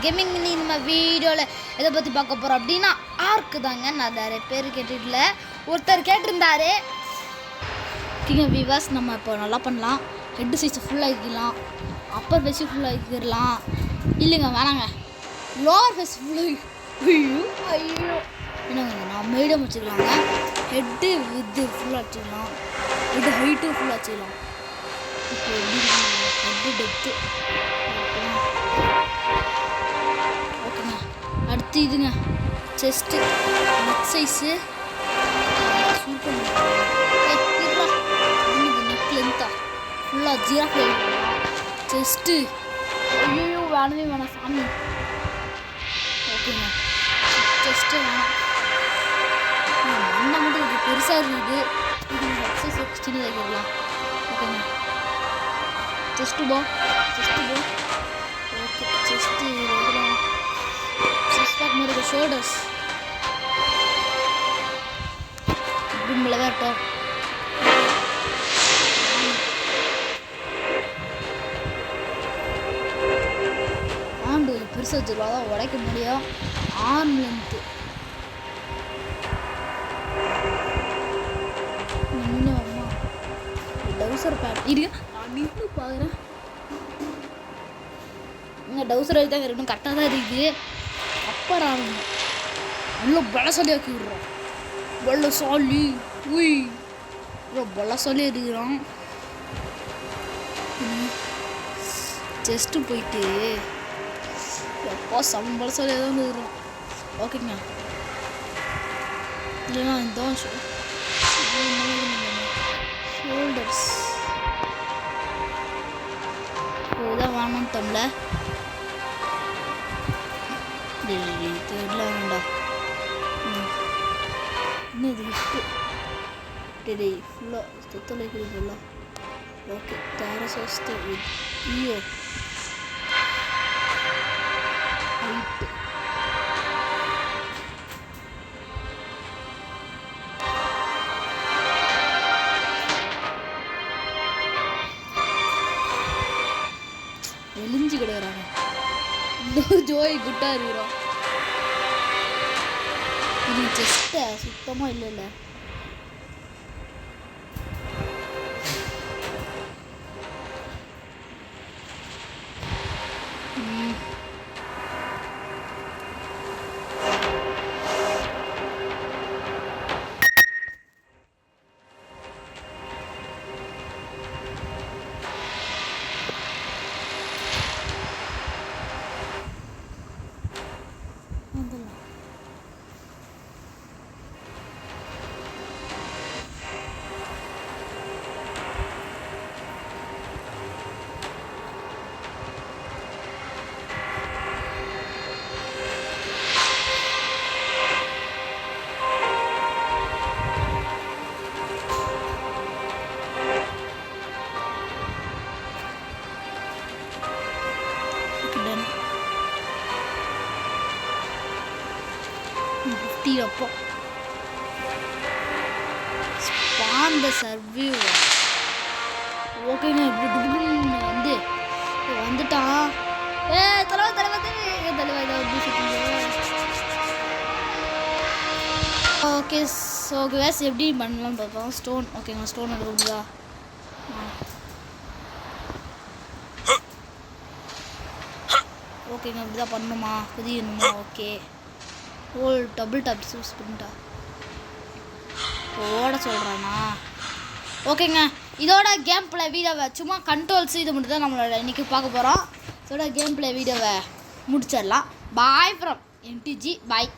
Gaming நம்ம வீடியோவில் எதை பற்றி பார்க்க போகிறோம் அப்படின்னா ஆர்க்கு தாங்க. நான் நிறைய பேர் கேட்டுல ஒருத்தர் கேட்டிருந்தாரு. ஓகேங்க விவாஸ், நம்ம இப்போ நல்லா பண்ணலாம். ஹெட் சைஸை ஃபுல்லாக ஆக்கிடலாம், அப்பர் ஃபேஸு ஃபுல்லாக ஆக்கிடலாம். இல்லைங்க வேணாங்க, லோவர் ஃபேஸ் ஃபுல்லாக ஐயோ என்னங்க நான் மீடியம் வச்சுக்கலாங்க. ஹெட்டு வித்து ஃபுல்லாக வச்சுக்கலாம், ஹெட்டு ஹைட்டும் ஃபுல்லாக வச்சுக்கலாம். இப்போ எப்படி ஹெட்டு டெப்த்து ஓகேங்க. அடுத்து இதுங்க chest neck size super. Neck லென்த்தா ஃபுல்லாக ஜீராஃபி செஸ்ட்டு ஐயோ வேணவே வேணாம் சாமி. ஓகேங்க செஸ்ட்டு வேணாம், அண்ணன் மட்டும் இருக்குது பெருசாக இருக்குது. இது எக்ஸசைஸ் சின்ன வைக்கலாம். ஓகேங்க செஸ்ட்டு போ ஓகே செஸ்ட்டு சிக்ஸ் பேக் மாதிரி ஷோல்டர்ஸ் இப்படி வரட்டும். ஆண்டு பெருசாக வச்சுருவா தான் உடைக்க முடியும். ஆர்ம் லென்த்து அம்மா டவுசர் பேட் இருக்கு. நான் நின்று பார்க்குறேன் இங்கே டவுசர் தான் இருக்கணும், கரெக்டாக தான் இருக்குது. அப்புறம் இவ்வளோ பலசாலி ஆக்கி விடுறோம். பலசாலி உய் இவ்வளோ பலசாலி இருக்கிறோம். செஸ்ட்டு போயிட்டு எப்போ சம் பலசாலியாக தான் இருக்கிறோம். ஓகேங்க இல்லைன்னா இந்த ஷோல்டர்ஸ் இதுதான் வாங்கணும் தம்ல தெரியல வேண்டாம். இன்னும் இது ஹிட்டு ஃபுல்லாக தொத்தலை கொடுக்கலாம். ஓகே தாரசாஸ்து ஐயோ ஹைட்டு எலிஞ்சு கிடக்குறாங்க. இன்னும் ஜோய் குட்டாக இருக்கிறோம். இது செஸ்ட்டை சுத்தமாக இல்லைல்ல. அப்போ ஸ்பான் த சர்வியூ ஓகேங்க. இப்படி வந்து வந்துட்டான். ஓகே ஸோ கேஸ் எப்படி பண்ணலாம்னு பார்ப்போம். ஸ்டோன் ஓகேங்க, ஸ்டோன் எடுக்க முடியுதா? ஓகேங்க இப்படி தான் பண்ணணுமா, குதியணுமா? ஓகே ஓல் டபுள் டாப் யூஸ் பண்ணிட்டா ஓட சொல்கிறானா? ஓகேங்க இதோட கேம் பிளே வீடியோவை சும்மா கண்ட்ரோல்ஸ் இது மட்டும் தான் நம்மளோட இன்றைக்கி பார்க்க போகிறோம். இதோட கேம் பிளே வீடியோவை முடிச்சிடலாம். Bye from MTG bye.